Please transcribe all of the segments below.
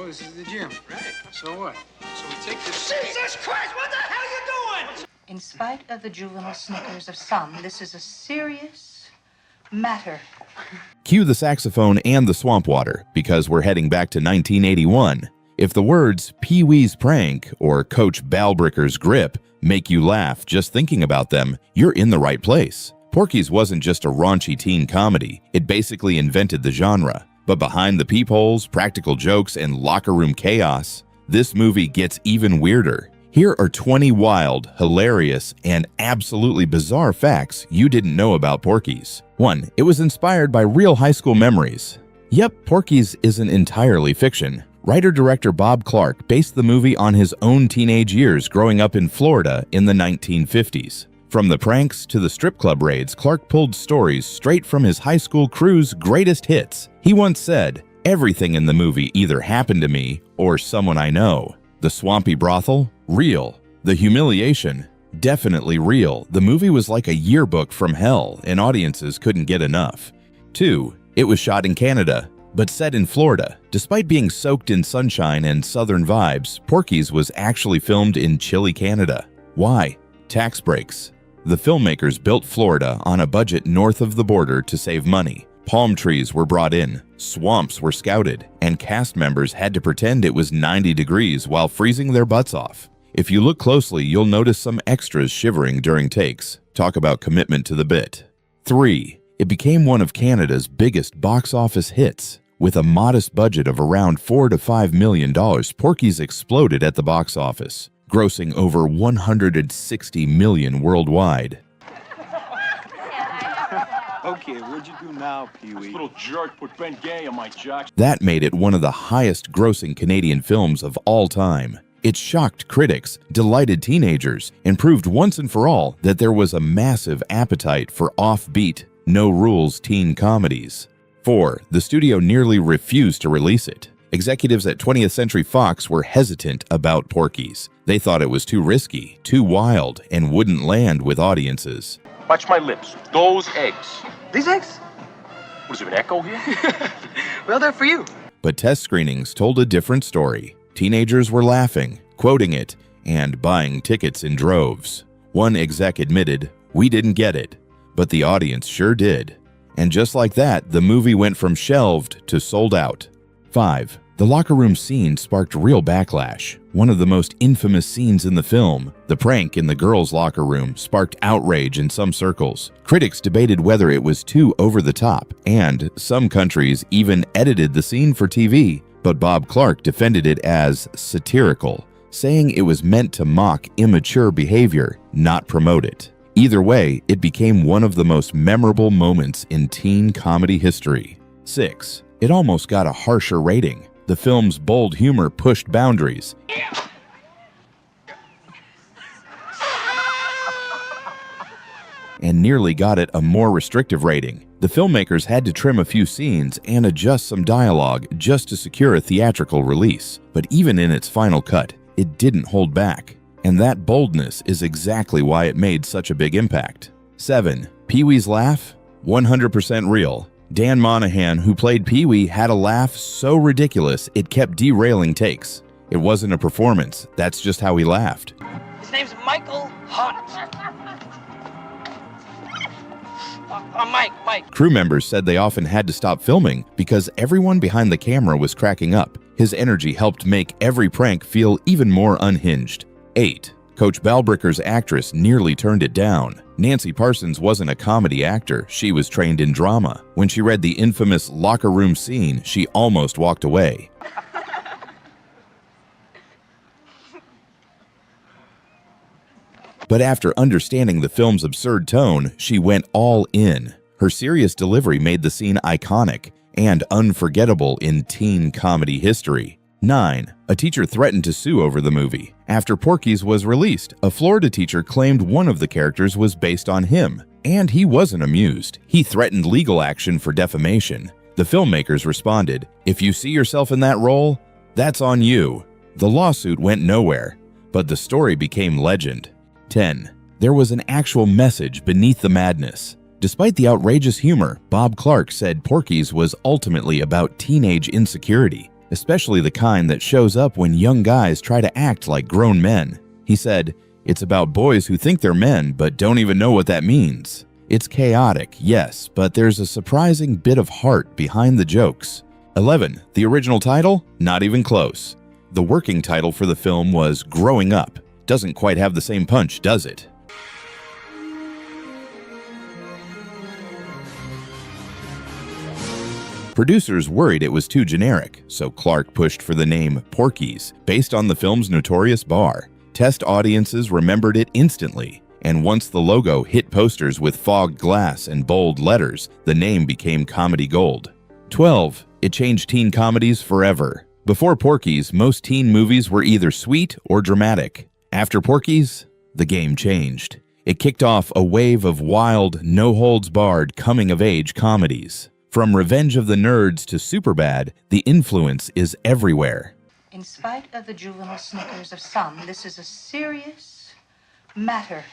So this is the gym. Right. So what? So we take this... Jesus Christ, what the hell are you doing? In spite of the juvenile snickers of some, this is a serious matter. Cue the saxophone and the swamp water, because we're heading back to 1981. If the words Peewees prank or Coach Balbricker's grip make you laugh just thinking about them, you're in the right place. Porky's wasn't just a raunchy teen comedy, it basically invented the genre. But behind the peepholes, practical jokes, and locker room chaos, this movie gets even weirder. Here are 20 wild, hilarious, and absolutely bizarre facts you didn't know about Porky's. 1. It was inspired by real high school memories. Yep, Porky's isn't entirely fiction. Writer-director Bob Clark based the movie on his own teenage years growing up in Florida in the 1950s. From the pranks to the strip club raids, Clark pulled stories straight from his high school crew's greatest hits. He once said, "Everything in the movie either happened to me or someone I know." The swampy brothel? Real. The humiliation? Definitely real. The movie was like a yearbook from hell, and audiences couldn't get enough. 2. It was shot in Canada, but set in Florida. Despite being soaked in sunshine and southern vibes, Porky's was actually filmed in chilly Canada. Why? Tax breaks. The filmmakers built Florida on a budget north of the border to save money. Palm trees were brought in, swamps were scouted, and cast members had to pretend it was 90 degrees while freezing their butts off. If you look closely, you'll notice some extras shivering during takes. Talk about commitment to the bit. 3. It became one of Canada's biggest box office hits. With a modest budget of around $4 to $5 million, Porky's exploded at the box office, grossing over $160 million worldwide. Okay, what'd you do now, Peewee? This little jerk put Ben Gay on my jock. That made it one of the highest-grossing Canadian films of all time. It shocked critics, delighted teenagers, and proved once and for all that there was a massive appetite for offbeat, no-rules teen comedies. 4. The studio nearly refused to release it. Executives at 20th Century Fox were hesitant about Porky's. They thought it was too risky, too wild, and wouldn't land with audiences. Watch my lips. Those eggs. These eggs? What is there, an echo here? Well, they're for you. But test screenings told a different story. Teenagers were laughing, quoting it, and buying tickets in droves. One exec admitted, "We didn't get it, but the audience sure did." And just like that, the movie went from shelved to sold out. 5. The locker room scene sparked real backlash. One of the most infamous scenes in the film, the prank in the girls' locker room, sparked outrage in some circles. Critics debated whether it was too over the top, and some countries even edited the scene for TV. But Bob Clark defended it as satirical, saying it was meant to mock immature behavior, not promote it. Either way, it became one of the most memorable moments in teen comedy history. 6. It almost got a harsher rating. The film's bold humor pushed boundaries and nearly got it a more restrictive rating. The filmmakers had to trim a few scenes and adjust some dialogue just to secure a theatrical release. But even in its final cut, it didn't hold back. And that boldness is exactly why it made such a big impact. 7. Pee-wee's laugh? 100% real. Dan Monahan, who played Pee-wee, had a laugh so ridiculous it kept derailing takes. It wasn't a performance, that's just how he laughed. His name's Michael Hunt. Mike. Crew members said they often had to stop filming because everyone behind the camera was cracking up. His energy helped make every prank feel even more unhinged. 8. Coach Balbricker's actress nearly turned it down. Nancy Parsons wasn't a comedy actor, she was trained in drama. When she read the infamous locker room scene, she almost walked away. But after understanding the film's absurd tone, she went all in. Her serious delivery made the scene iconic and unforgettable in teen comedy history. 9. A teacher threatened to sue over the movie. After Porky's was released, a Florida teacher claimed one of the characters was based on him, and he wasn't amused. He threatened legal action for defamation. The filmmakers responded, "If you see yourself in that role, that's on you." The lawsuit went nowhere, but the story became legend. 10. There was an actual message beneath the madness. Despite the outrageous humor, Bob Clark said Porky's was ultimately about teenage insecurity. especially the kind that shows up when young guys try to act like grown men. He said, "It's about boys who think they're men but don't even know what that means. It's chaotic, yes, but there's a surprising bit of heart behind the jokes." 11. The original title? Not even close. The working title for the film was Growing Up. Doesn't quite have the same punch, does it? Producers worried it was too generic, so Clark pushed for the name Porkys, based on the film's notorious bar. Test audiences remembered it instantly, and once the logo hit posters with fogged glass and bold letters, the name became comedy gold. 12. It changed teen comedies forever. Before Porky's, most teen movies were either sweet or dramatic. After Porky's, the game changed. It kicked off a wave of wild, no-holds-barred coming-of-age comedies. From Revenge of the Nerds to Superbad, the influence is everywhere. In spite of the juvenile snickers of some, this is a serious matter.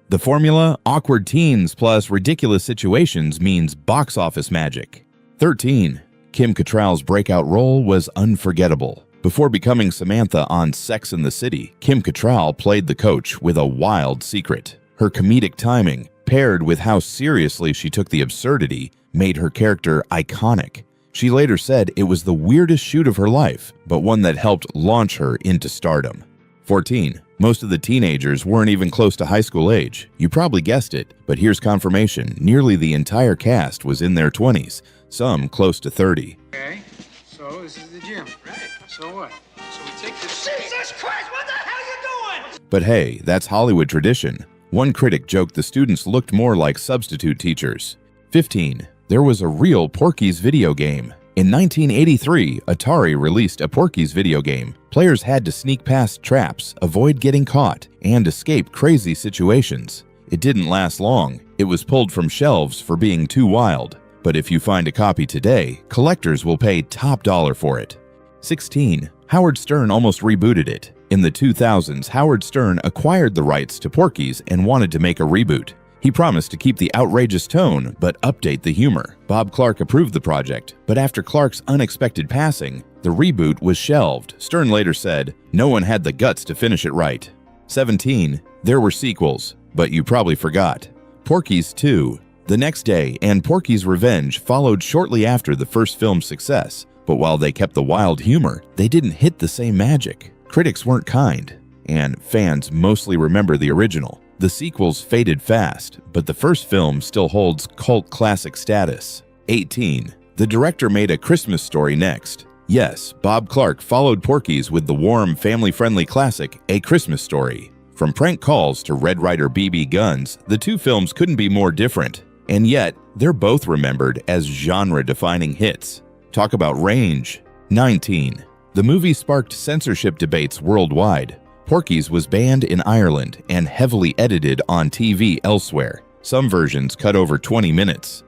The formula, awkward teens plus ridiculous situations, means box office magic. 13. Kim Cattrall's breakout role was unforgettable. Before becoming Samantha on Sex and the City, Kim Cattrall played the coach with a wild secret. Her comedic timing, paired with how seriously she took the absurdity, made her character iconic. She later said it was the weirdest shoot of her life, but one that helped launch her into stardom. 14. Most of the teenagers weren't even close to high school age. You probably guessed it, but here's confirmation. Nearly the entire cast was in their 20s, some close to 30. Okay, so this is the gym. Right. So what? So we take this. Jesus Christ, what the hell are you doing? But hey, that's Hollywood tradition. One critic joked the students looked more like substitute teachers. 15. There was a real Porky's video game. In 1983, Atari released a Porky's video game. Players had to sneak past traps, avoid getting caught, and escape crazy situations. It didn't last long. It was pulled from shelves for being too wild. But if you find a copy today, collectors will pay top dollar for it. 16. Howard Stern almost rebooted it. In the 2000s, Howard Stern acquired the rights to Porky's and wanted to make a reboot. He promised to keep the outrageous tone, but update the humor. Bob Clark approved the project, but after Clark's unexpected passing, the reboot was shelved. Stern later said, "No one had the guts to finish it right." 17. There were sequels, but you probably forgot. Porky's 2. The Next Day and Porky's Revenge followed shortly after the first film's success, but while they kept the wild humor, they didn't hit the same magic. Critics weren't kind, and fans mostly remember the original. The sequels faded fast, but the first film still holds cult classic status. 18. The director made A Christmas Story next. Yes, Bob Clark followed Porky's with the warm, family-friendly classic A Christmas Story. From prank calls to Red Ryder BB guns, the two films couldn't be more different. And yet, they're both remembered as genre-defining hits. Talk about range. 19. The movie sparked censorship debates worldwide. Porky's was banned in Ireland and heavily edited on TV elsewhere. Some versions cut over 20 minutes.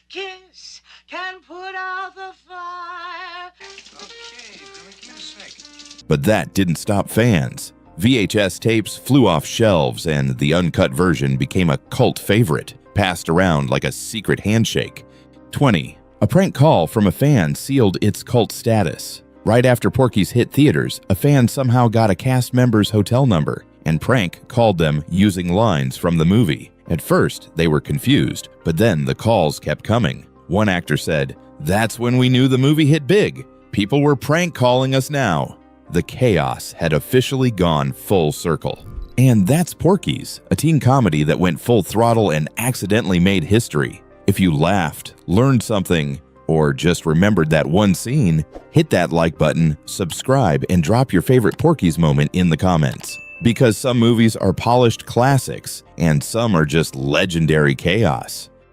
Kiss can put out the fire. Okay, let me keep it sick. But that didn't stop fans. VHS tapes flew off shelves and the uncut version became a cult favorite, passed around like a secret handshake. 20. A prank call from a fan sealed its cult status. Right after Porky's hit theaters, a fan somehow got a cast member's hotel number, and Prank called them using lines from the movie. At first, they were confused, but then the calls kept coming. One actor said, "That's when we knew the movie hit big. People were prank calling us now." The chaos had officially gone full circle. And that's Porky's, a teen comedy that went full throttle and accidentally made history. If you laughed, learned something, or just remembered that one scene, hit that like button, subscribe, and drop your favorite Porky's moment in the comments. Because some movies are polished classics, and some are just legendary chaos.